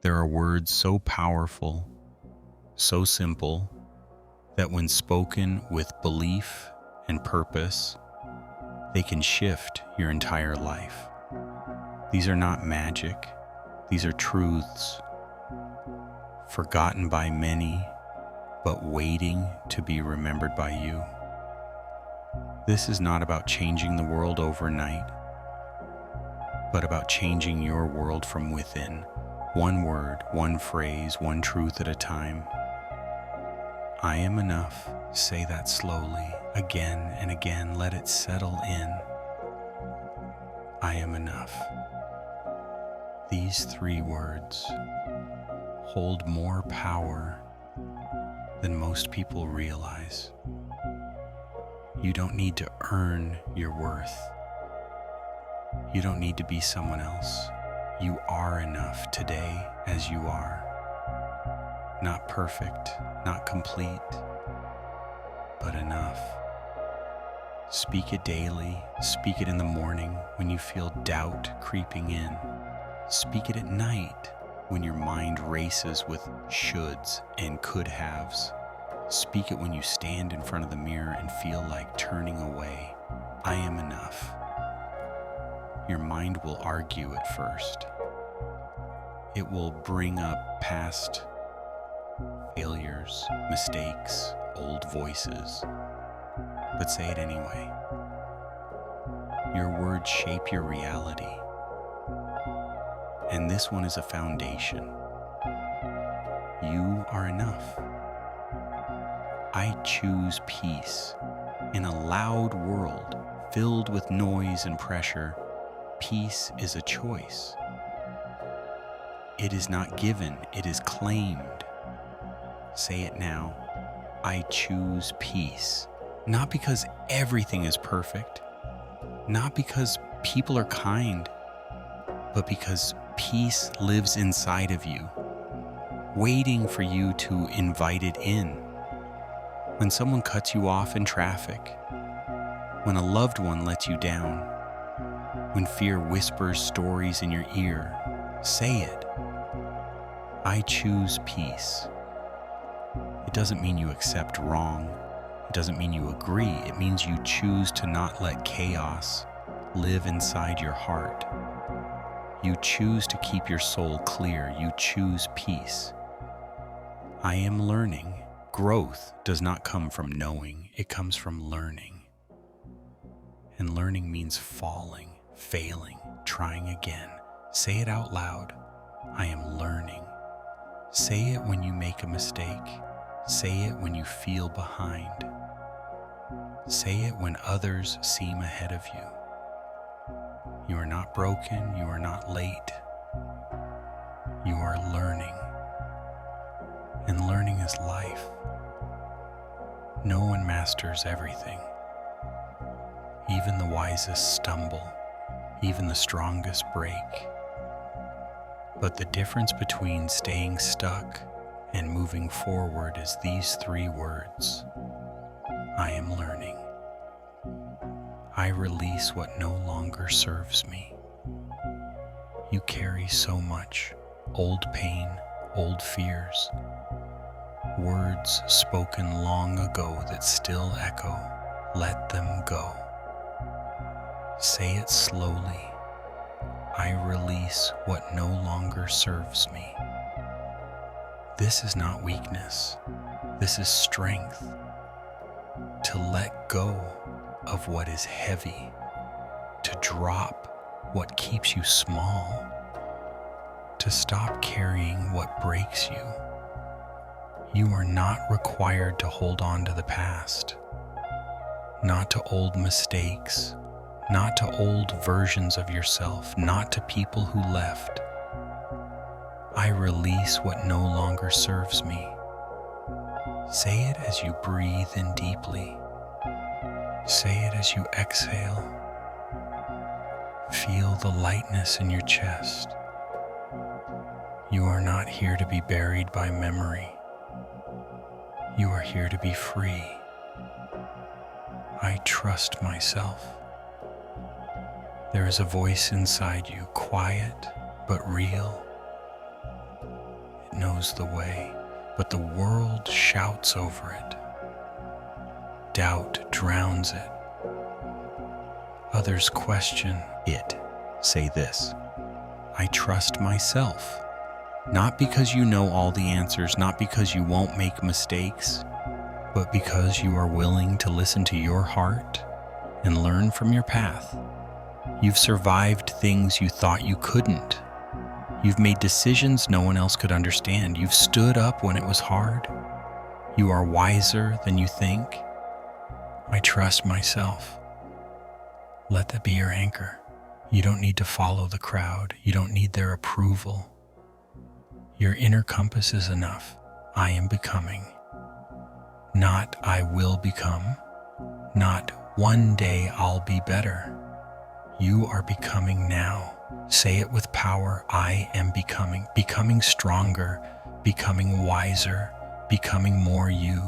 There are words so powerful, so simple, that when spoken with belief and purpose, they can shift your entire life. These are not magic. These are truths, forgotten by many, but waiting to be remembered by you. This is not about changing the world overnight, but about changing your world from within. One word, one phrase, one truth at a time. I am enough. Say that slowly, again and again. Let it settle in. I am enough. These 3 words hold more power than most people realize. You don't need to earn your worth. You don't need to be someone else. You are enough today as you are. Not perfect, not complete, but enough. Speak it daily. Speak it in the morning when you feel doubt creeping in. Speak it at night when your mind races with shoulds and could-haves. Speak it when you stand in front of the mirror and feel like turning away. I am enough. Your mind will argue at first. It will bring up past failures, mistakes, old voices. But say it anyway. Your words shape your reality. And this one is a foundation. You are enough. I choose peace. In a loud world filled with noise and pressure, peace is a choice. It is not given, it is claimed. Say it now. I choose peace. Not because everything is perfect, not because people are kind, but because peace lives inside of you, waiting for you to invite it in. When someone cuts you off in traffic, when a loved one lets you down, when fear whispers stories in your ear, say it. I choose peace. It doesn't mean you accept wrong. It doesn't mean you agree. It means you choose to not let chaos live inside your heart. You choose to keep your soul clear. You choose peace. I am learning. Growth does not come from knowing. It comes from learning. And learning means falling, failing, trying again. Say it out loud. I am learning. Say it when you make a mistake. Say it when you feel behind. Say it when others seem ahead of you. You are not broken. You are not late. You are learning. And learning is life. No one masters everything. Even the wisest stumble. Even the strongest break. But the difference between staying stuck and moving forward is these 3 words. I am learning. I release what no longer serves me. You carry so much, old pain, old fears, words spoken long ago that still echo. Let them go. Say it slowly. I release what no longer serves me. This is not weakness. This is strength. To let go of what is heavy. To drop what keeps you small. To stop carrying what breaks you. You are not required to hold on to the past. Not to old mistakes. Not to old versions of yourself. Not to people who left. I release what no longer serves me. Say it as you breathe in deeply. Say it as you exhale. Feel the lightness in your chest. You are not here to be buried by memory. You are here to be free. I trust myself. There is a voice inside you, quiet but real. knows the way, but the world shouts over it. Doubt drowns it. Others question it. Say this: I trust myself. Not because you know all the answers, not because you won't make mistakes, but because you are willing to listen to your heart and learn from your path. You've survived things you thought you couldn't. You've made decisions no one else could understand. You've stood up when it was hard. You are wiser than you think. I trust myself. Let that be your anchor. You don't need to follow the crowd. You don't need their approval. Your inner compass is enough. I am becoming. Not I will become. Not one day I'll be better. You are becoming now. Say it with power. I am becoming. Becoming stronger, becoming wiser, becoming more you.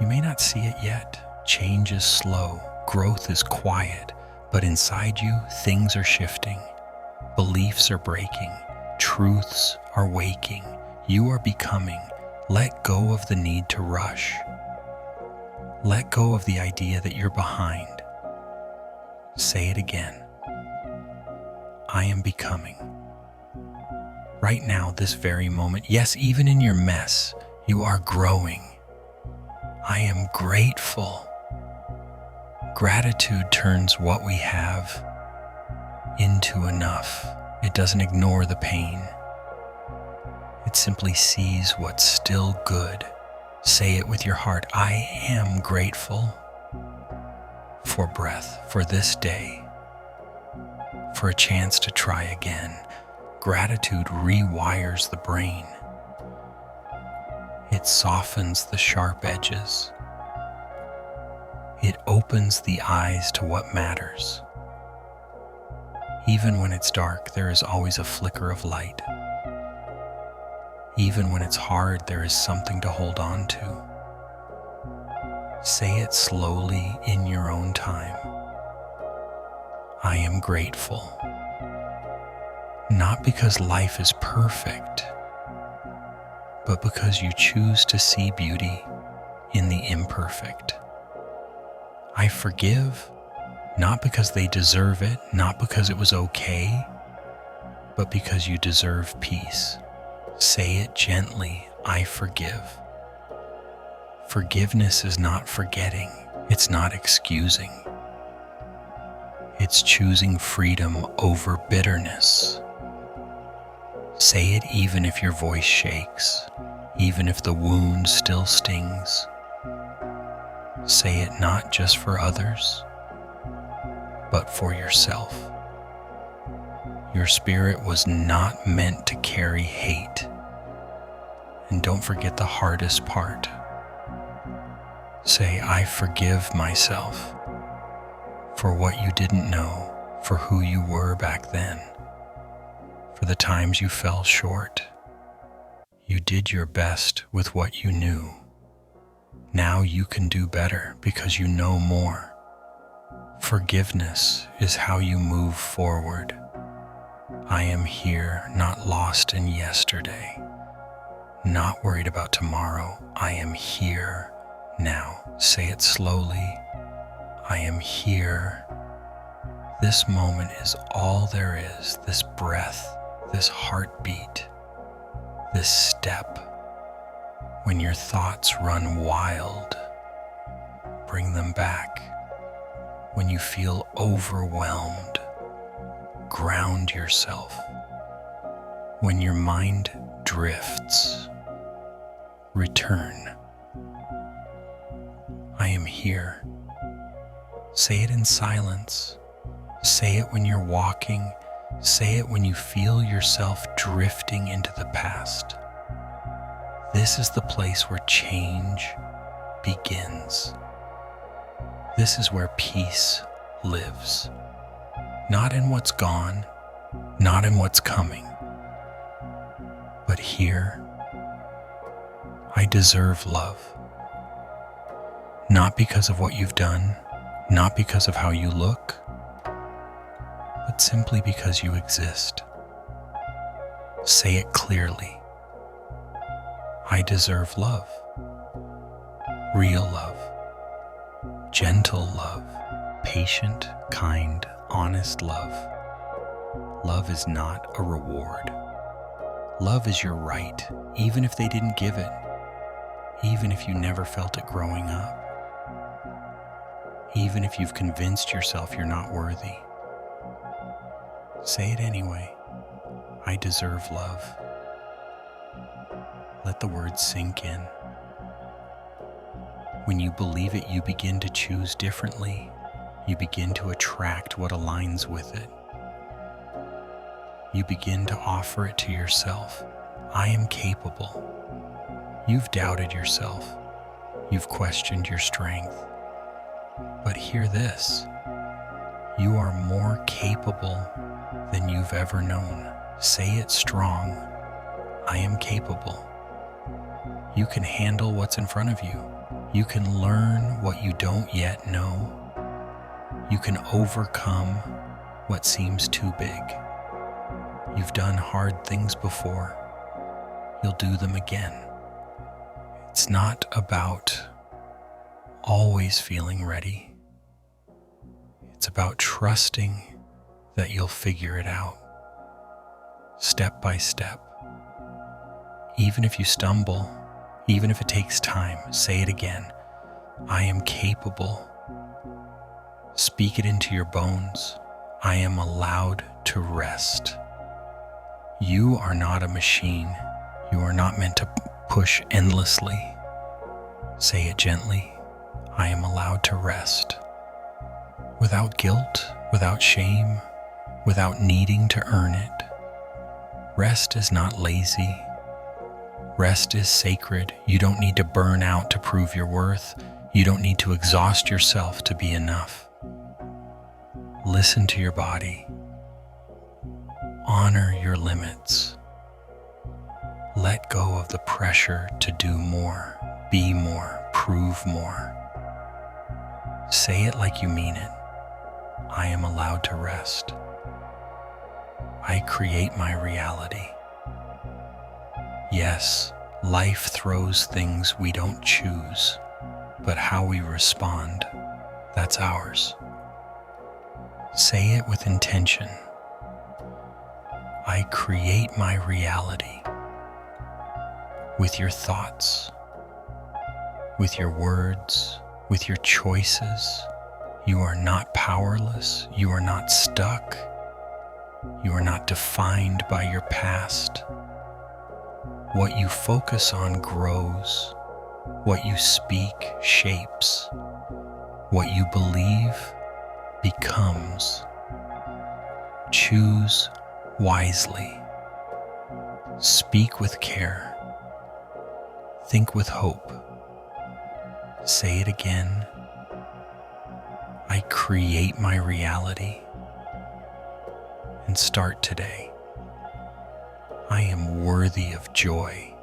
You may not see it yet. Change is slow. Growth is quiet. But inside you, things are shifting. Beliefs are breaking. Truths are waking. You are becoming. Let go of the need to rush. Let go of the idea that you're behind. Say it again. I am becoming. Right now, this very moment, yes, even in your mess, you are growing. I am grateful. Gratitude turns what we have into enough. It doesn't ignore the pain. It simply sees what's still good. Say it with your heart. I am grateful for breath, for this day, for a chance to try again. Gratitude rewires the brain. It softens the sharp edges. It opens the eyes to what matters. Even when it's dark, there is always a flicker of light. Even when it's hard, there is something to hold on to. Say it slowly in your own time. I am grateful. Not because life is perfect, but because you choose to see beauty in the imperfect. I forgive, not because they deserve it, not because it was okay, but because you deserve peace. Say it gently, I forgive. Forgiveness is not forgetting, it's not excusing. It's choosing freedom over bitterness. Say it even if your voice shakes, even if the wound still stings. Say it not just for others, but for yourself. Your spirit was not meant to carry hate. And don't forget the hardest part. Say, I forgive myself for what you didn't know, for who you were back then, for the times you fell short. You did your best with what you knew. Now you can do better because you know more. Forgiveness is how you move forward. I am here, not lost in yesterday, not worried about tomorrow. I am here now. Say it slowly. I am here. This moment is all there is. This breath, this heartbeat, this step. When your thoughts run wild, bring them back. When you feel overwhelmed, ground yourself. When your mind drifts, return. I am here. Say it in silence. Say it when you're walking. Say it when you feel yourself drifting into the past. This is the place where change begins. This is where peace lives. Not in what's gone, not in what's coming, but here. I deserve love. Not because of what you've done, not because of how you look, but simply because you exist. Say it clearly. I deserve love. Real love. Gentle love. Patient, kind, honest love. Love is not a reward. Love is your right, even if they didn't give it, even if you never felt it growing up, even if you've convinced yourself you're not worthy. Say it anyway. I deserve love. Let the words sink in. When you believe it, you begin to choose differently. You begin to attract what aligns with it. You begin to offer it to yourself. I am capable. You've doubted yourself. You've questioned your strength. But hear this. You are more capable than you've ever known. Say it strong. I am capable. You can handle what's in front of you. You can learn what you don't yet know. You can overcome what seems too big. You've done hard things before. You'll do them again. It's not about always feeling ready. It's about trusting that you'll figure it out, step by step. Even if you stumble, even if it takes time, say it again. I am capable. Speak it into your bones. I am allowed to rest. You are not a machine. You are not meant to push endlessly. Say it gently. I am allowed to rest. Without guilt, without shame, without needing to earn it. Rest is not lazy. Rest is sacred. You don't need to burn out to prove your worth. You don't need to exhaust yourself to be enough. Listen to your body. Honor your limits. Let go of the pressure to do more, be more, prove more. Say it like you mean it. I am allowed to rest. I create my reality. Yes, life throws things we don't choose, but how we respond, that's ours. Say it with intention. I create my reality with your thoughts, with your words, with your choices. You are not powerless. You are not stuck. You are not defined by your past. What you focus on grows. What you speak shapes. What you believe becomes. Choose wisely. Speak with care. Think with hope. Say it again. I create my reality. And start today. I am worthy of joy.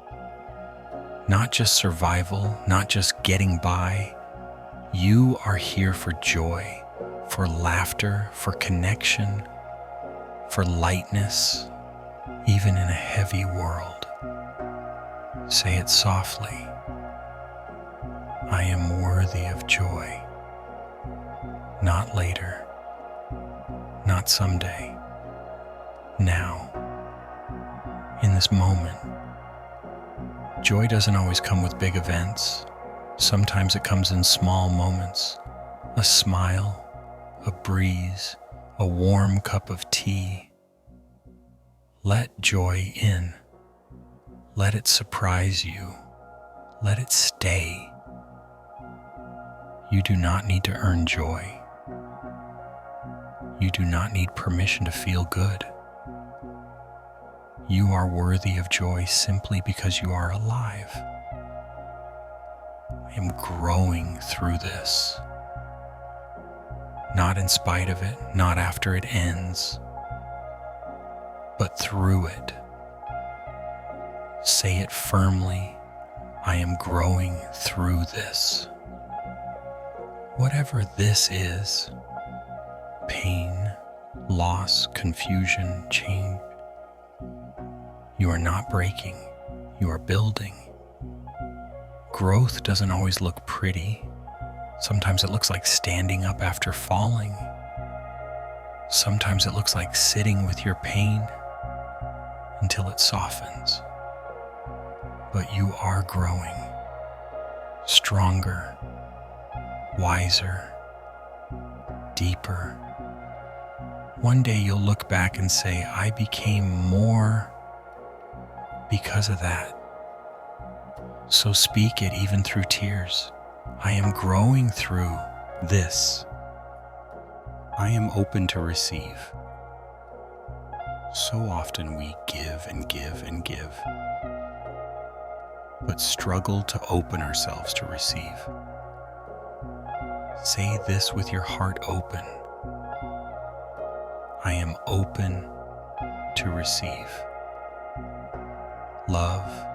Not just survival, not just getting by. You are here for joy, for laughter, for connection, for lightness, even in a heavy world. Say it softly. I am worthy of joy. Not later, not someday, now, in this moment. Joy doesn't always come with big events. Sometimes it comes in small moments. A smile, a breeze, a warm cup of tea. Let joy in. Let it surprise you. Let it stay. You do not need to earn joy. You do not need permission to feel good. You are worthy of joy simply because you are alive. I am growing through this. Not in spite of it, not after it ends, but through it. Say it firmly. I am growing through this. Whatever this is, pain, loss, confusion, change, you are not breaking, you are building. growth doesn't always look pretty. Sometimes it looks like standing up after falling. Sometimes it looks like sitting with your pain until it softens. But you are growing, stronger, wiser, deeper. One day you'll look back and say, I became more because of that. So speak it even through tears. I am growing through this. I am open to receive. So often we give and give and give, but struggle to open ourselves to receive. Say this with your heart open. I am open to receive love,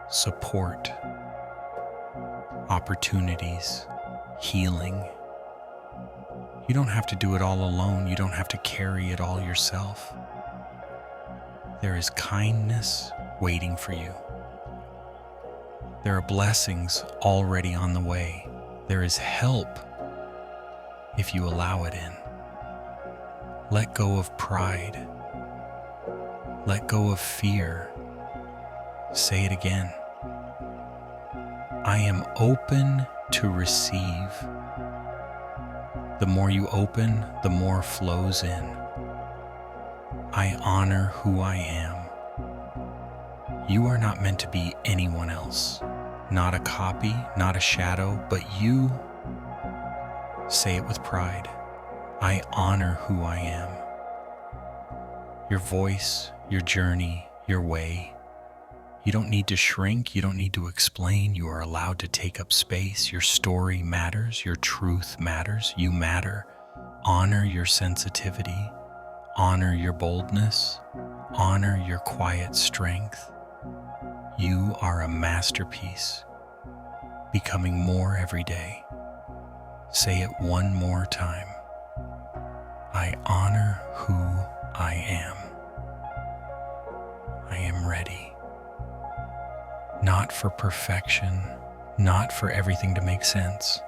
support, opportunities, healing. You don't have to do it all alone. You don't have to carry it all yourself. There is kindness waiting for you. There are blessings already on the way. There is help if you allow it in. Let go of pride. Let go of fear. Say it again. I am open to receive. The more you open, the more flows in. I honor who I am. You are not meant to be anyone else. Not a copy, not a shadow, but you. Say it with pride. I honor who I am. Your voice, your journey, your way. You don't need to shrink. You don't need to explain. You are allowed to take up space. Your story matters. Your truth matters. You matter. Honor your sensitivity. Honor your boldness. Honor your quiet strength. You are a masterpiece, becoming more every day. Say it one more time. I honor who I am. I am ready. Not for perfection, not for everything to make sense,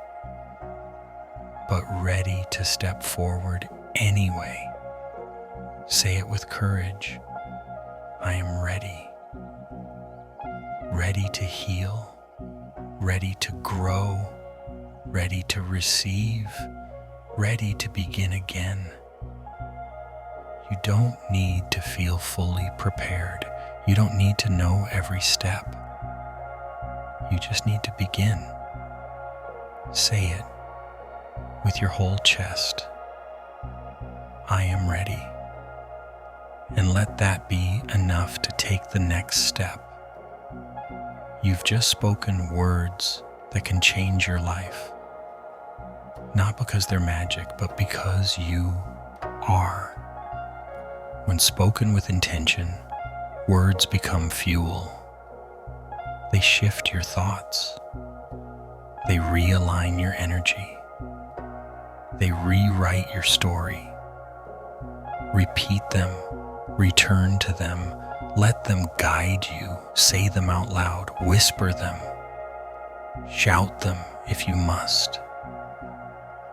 but ready to step forward anyway. Say it with courage. I am ready. Ready to heal, ready to grow, ready to receive, ready to begin again. You don't need to feel fully prepared. You don't need to know every step. You just need to begin. Say it with your whole chest. I am ready. And let that be enough to take the next step. You've just spoken words that can change your life. Not because they're magic, but because you are. When spoken with intention, words become fuel. They shift your thoughts. They realign your energy. They rewrite your story. Repeat them. Return to them. Let them guide you. Say them out loud. Whisper them. Shout them if you must.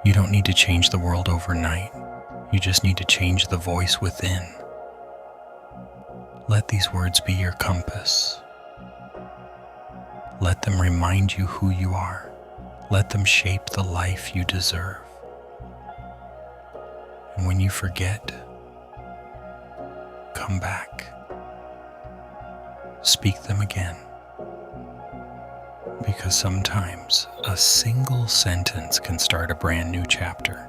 You don't need to change the world overnight. You just need to change the voice within. Let these words be your compass. Let them remind you who you are. Let them shape the life you deserve. And when you forget, come back. Speak them again. Because sometimes a single sentence can start a brand new chapter.